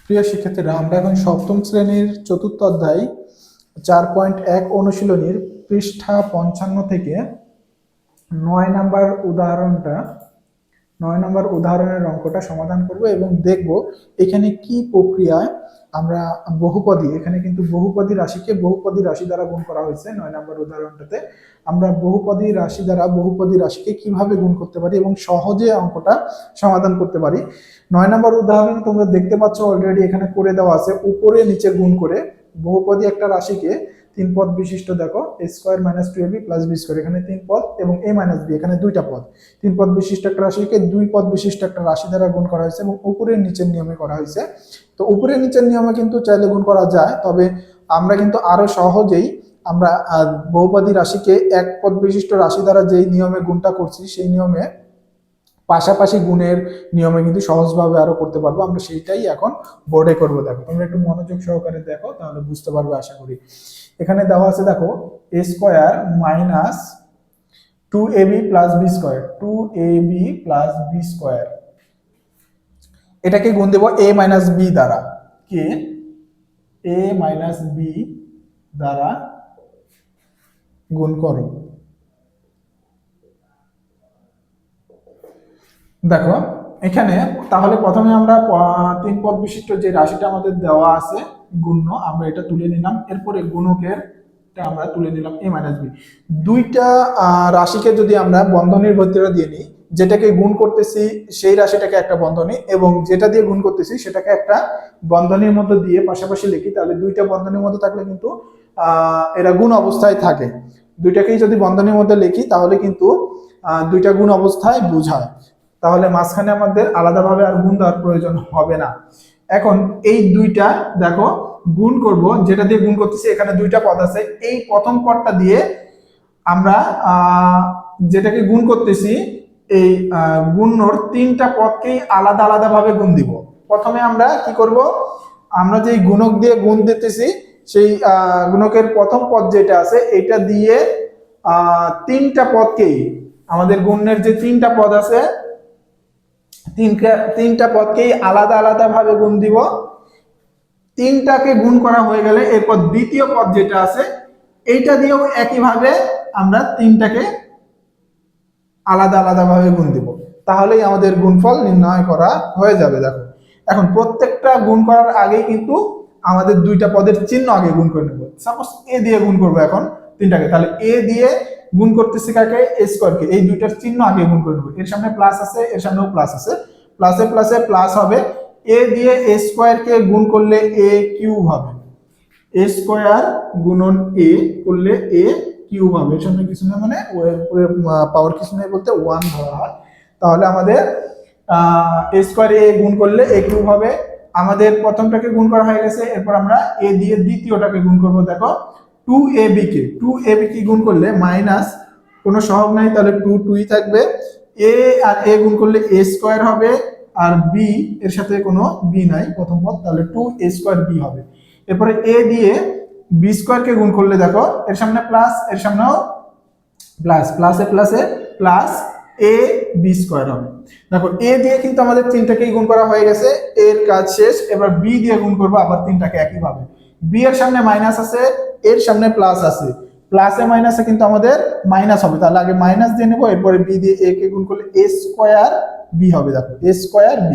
প্রিয় শিক্ষার্থীরা, আমরা এখন সপ্তম শ্রেণীর চতুর্থ অধ্যায় 4.1 অনুশীলনীর পৃষ্ঠা 55 থেকে 9 নম্বর উদাহরণের অঙ্কটা সমাধান করব এবং দেখব এখানে কি প্রক্রিয়ায় আমরা এখানে কিন্তু বহুপদী রাশিকে বহুপদী রাশি দ্বারা গুণ করা হয়েছে। 9 নম্বর উদাহরণটাতে আমরা বহুপদী রাশি দ্বারা বহুপদী রাশিকে কিভাবে গুণ করতে পারি এবং সহজে অঙ্কটা সমাধান করতে পারি। 9 নম্বর উদাহরণে তোমরা দেখতে পাচ্ছ অলরেডি এখানে করে দেওয়া আছে উপরে নিচে গুণ করে বহুপদী একটা রাশিকে 3 পদ বিশিষ্ট, দেখো a square minus 2ab plus b square, এখানে 3 পদ এবং a মাইনাস b এখানে 2টা পদ। 3 পদ বিশিষ্ট একটা রাশিকে 2 পদ বিশিষ্ট একটা রাশি দ্বারা গুণ করা হয়েছে এবং উপরের নিচের নিয়মে করা হয়েছে। তো উপরের নিচের নিয়মে কিন্তু চাইলে গুণ করা যায়, তবে আমরা কিন্তু আরো সহজেই আমরা বহুপদী রাশিকে 1 পদ বিশিষ্ট রাশি দ্বারা যেই নিয়মে গুণটা করছি সেই নিয়মে পাশাপাশি গুণের নিয়মে কিন্তু সহজভাবে আরো করতে পারবো। আমরা সেইটাই এখন বোর্ডে করব। দেখো তোমরা একটু মনোযোগ সহকারে দেখো, তাহলে বুঝতে পারবে আশা করি। এখানে দেওয়া আছে, দেখো a square minus 2ab plus b square, 2ab plus b square, এটাকে গুণ দেব a মাইনাস b দ্বারা। কি a মাইনাস b দ্বারা গুণ করো। দেখো এখানে তাহলে প্রথমে আমরা 3 পদ বিশিষ্ট যে রাশিটা আমাদের দেওয়া আছে গুণ্য, আমরা এটা তুলে নিলাম। এরপরে গুণকের আমরা তুলে নিলাম a মাইনাস b। দুইটা রাশিকে যদি আমরা বন্ধনীর ভিতরে দিয়ে নিই, যেটাকে গুণ করতেছি সেই রাশিটাকে একটা বন্ধনী এবং যেটা দিয়ে গুণ করতেছি সেটাকে একটা বন্ধনীর মধ্যে দিয়ে পাশাপাশি লিখি, তাহলে দুইটা বন্ধনীর মধ্যে থাকলে কিন্তু এরা গুণ অবস্থায় থাকে। দুইটাকেই যদি বন্ধনীর মধ্যে লিখি তাহলে কিন্তু দুইটা গুণ অবস্থায় বোঝায়, তাহলে মাঝখানে আমাদের আলাদাভাবে আর গুণ দেওয়ার প্রয়োজন হবে না। এখন এই দুইটা দেখো গুণ করব, যেটা দিয়ে গুণ করতেছি এখানে 2টা পদ আছে, এই প্রথম পদটা দিয়ে আমরা যেটাকে গুণ করতেছি এই গুণর 3টা পদকেই আলাদা আলাদা ভাবে গুণ দিব। প্রথমে আমরা কি করব, আমরা যে গুণক দিয়ে গুণ দিতেছি সেই গুণকের প্রথম পদ যেটা আছে এটা দিয়ে 3টা পদকেই, আমাদের গুণের যে 3টা পদ আছে 3টা পদকেই আলাদা আলাদা ভাবে গুণ দিব। 3টাকে গুণ করা হয়ে গেলে এরপর দ্বিতীয় পদ যেটা আছে এইটা দিয়েও একইভাবে আমরা 3টাকে আলাদা আলাদা ভাবে গুণ দিব, তাহলেই আমাদের গুণফল নির্ণয় করা হয়ে যাবে। দেখো এখন প্রত্যেকটা গুণ করার আগেই কিন্তু আমাদের 2টা পদের চিহ্ন আগে গুণ করে নেব। সাপোজ a দিয়ে গুণ করব এখন 3টাকে, তাহলে a দিয়ে গুণ করতেছি কাকে, a স্কয়ারকে, এই দুইটার চিহ্ন আগে গুণ করে নেব। এর সামনে প্লাস আছে, এর সামনেও প্লাস আছে, প্লাসে প্লাসে প্লাস হবে। a দিয়ে a স্কয়ারকে গুণ করলে a কিউব হবে, a স্কয়ার গুণন a করলে a কিউব হবে। এর সামনে কিছু না, মানে পাওয়ার কিছু নেই বলতে 1 ধরা হয়। তাহলে আমাদের a স্কয়ার a গুণ করলে a কিউব হবে। আমাদের প্রথমটাকে গুণ করা হয়ে গেছে, এরপর আমরা a দিয়ে দ্বিতীয়টাকে গুণ করব। দেখো 2ab কে গুণ করলে মাইনাস কোনো সহগ নাই, তাহলে 2ই থাকবে। a আর a গুণ করলে a স্কয়ার হবে, আর b এর সাথে কোনো b নাই প্রথম পদ, তাহলে 2a স্কয়ার b হবে। এরপরে a দিয়ে b স্কয়ারকে গুণ করলে দেখো এর সামনে প্লাস, এর সামনেও প্লাস, প্লাসে প্লাসে প্লাস a b স্কয়ার হবে। দেখো a দিয়ে কিন্তু আমাদের 3টাকেই গুণ করা হয়ে গেছে, এর কাজ শেষ। এবার b দিয়ে গুণ করব আবার 3টাকে একইভাবে। b এর সামনে মাইনাস আছে, এর সামনে প্লাস আছে, প্লাসে মাইনাসে কিন্তু আমাদের মাইনাস হবে, তাহলে আগে মাইনাস দিয়ে নেব, এরপরে b দিয়ে a কে গুণ করলে a স্কয়ার b হবে। দেখো a স্কয়ার b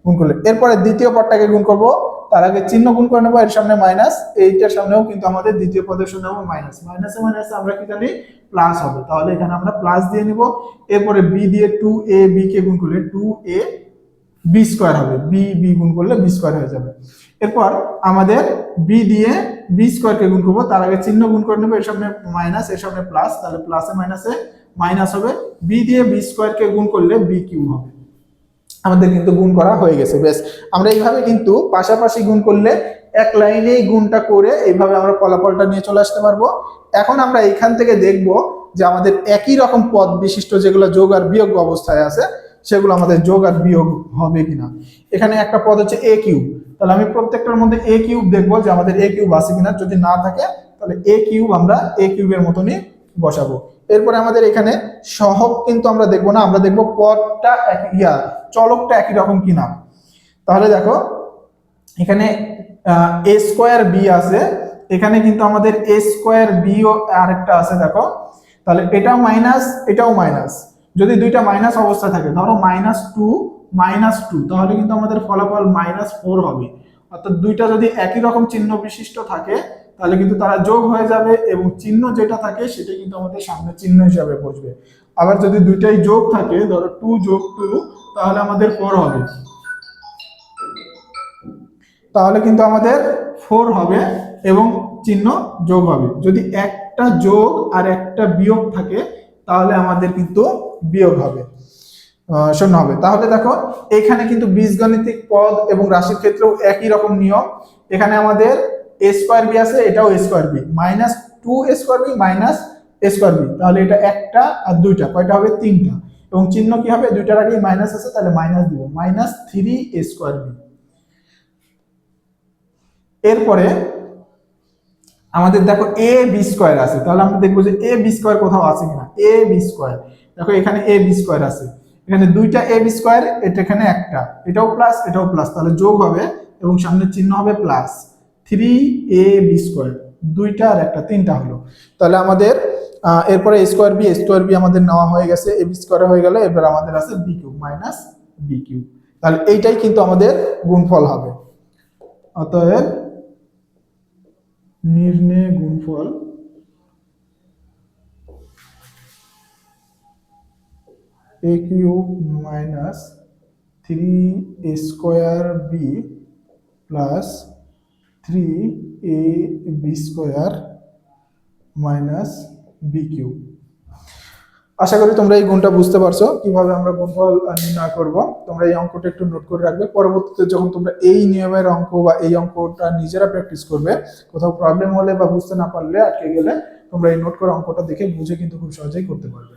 গুণ করলে এরপরে দ্বিতীয় পদটাকে গুণ করব, তার আগে চিহ্ন গুণ করে নেব, এর সামনে মাইনাস, এইটার সামনেও কিন্তু আমাদের দ্বিতীয় পদের সামনেও মাইনাস, মাইনাসে মাইনাসে আমরা কি জানি প্লাস হবে, তাহলে এখানে আমরা প্লাস দিয়ে নিব। এরপরে b দিয়ে 2ab কে গুণ করলে 2a b স্কয়ার হবে, b গুণ করলে b স্কয়ার হয়ে যাবে। এরপর আমাদের b দিয়ে b স্কয়ার কে গুণ করব, তার আগে চিহ্ন গুণ করে নেব, এর সামনে মাইনাস, এর সামনে প্লাস, তাহলে প্লাসে মাইনাসে মাইনাস হবে। b দিয়ে b স্কয়ার কে গুণ করলে b কিউব হবে। আমাদের কিন্তু গুণ করা হয়ে গেছে। বেশ, আমরা এইভাবে কিন্তু পাশাপাশি গুণ করলে এক লাইনেই গুণটা করে এইভাবে আমরা ফলাফলটা নিয়ে চলে আসতে পারবো। এখন আমরা এখান থেকে দেখব যে আমাদের একই রকম পদ বিশিষ্ট যেগুলো যোগ আর বিয়োগ অবস্থায় আছে সেগুলো আমাদের যোগ আর বিয়োগ হবে কিনা। এখানে একটা পদ হচ্ছে a কিউব, তাহলে আমি প্রত্যেকটার মধ্যে a কিউব দেখবো যে আমাদের a কিউব আছে কিনা, যদি না থাকে তাহলে a কিউব আমরা a কিউবের মতনই বসাবো। এরপরে আমাদের এখানে সহগ কিন্তু আমরা দেখবো না, আমরা দেখবো পদটা চলকটা একই রকম কিনা। তাহলে দেখো এখানে এ স্কোয়ার বি আছে, এখানে কিন্তু আমাদের এ স্কোয়ার বি ও আরেকটা আছে দেখো, তাহলে এটাও মাইনাস এটাও মাইনাস। যদি দুইটা মাইনাস অবস্থা থাকে, ধরো -2 তাহলে কিন্তু আমাদের ফলাফল -4 হবে। অর্থাৎ দুইটা যদি একই রকম চিহ্ন বিশিষ্ট থাকে তাহলে কিন্তু তারা যোগ হয়ে যাবে, এবং চিহ্ন যেটা থাকে সেটা কিন্তু আমাদের সামনে চিহ্ন হিসাবে বসবে। আবার যদি দুইটাই যোগ থাকে, ধরো 2 যোগ 2, তাহলে আমাদের 4 হবে, তাহলে কিন্তু আমাদের 4 হবে এবং চিহ্ন যোগ হবে। যদি একটা যোগ আর একটা বিয়োগ থাকে তাহলে আমাদের কিন্তু বিয়োগ হবে, শূন্য হবে। তাহলে দেখো এখানে কিন্তু বীজগণিতিক পদ এবং রাশির ক্ষেত্রেও একই রকম নিয়ম। এখানে আমাদের এ স্কোয়ার বি আছে, এটাও এ square B, -2 a² B -a²b, তাহলে এটা একটা আর দুইটা কয়টা হবে, তিনটা, এবং চিহ্ন কি হবে, দুইটার আগেই মাইনাস আছে তাহলে মাইনাস দিব, -3a²b। এরপরে আমাদের দেখো এ বি স্কোয়ার আছে, তাহলে আমরা দেখবো যে এ বি স্কোয়ার কোথাও আছে কিনা। এ বি স্কোয়ার, দেখো এখানে এ বি স্কোয়ার আছে, এখানে দুইটা এ বি স্কোয়ার, এটা এখানে একটা, এটাও প্লাস এটাও প্লাস, তাহলে যোগ হবে এবং সামনের চিহ্ন হবে প্লাস, 3ab², দুইটা আর একটা, তিনটা হলো। তাহলে আমাদের এরপরে a²b আমাদের নেওয়া হয়ে গেছে, এ বি স্কোয়ার হয়ে গেল, এবার আমাদের আছে b³ -b³। তাহলে এইটাই কিন্তু আমাদের গুণফল হবে। অতএব নির্ণয় গুণফল a³ -3a²b +3ab² -b³। আশা করি তোমরা এই গুণটা বুঝতে পারছো কিভাবে আমরা গুণফল নির্ণয় করব। তোমরা এই অঙ্কটা একটু নোট করে রাখবে, পরবর্তীতে যখন তোমরা এই নিয়মের অঙ্ক বা এই অঙ্কটা নিজেরা প্র্যাকটিস করবে, কোথাও প্রবলেম হলে বা বুঝতে না পারলে, আটকে গেলে, তোমরা এই নোট করা অঙ্কটা দেখে বুঝে কিন্তু খুব সহজেই করতে পারবে।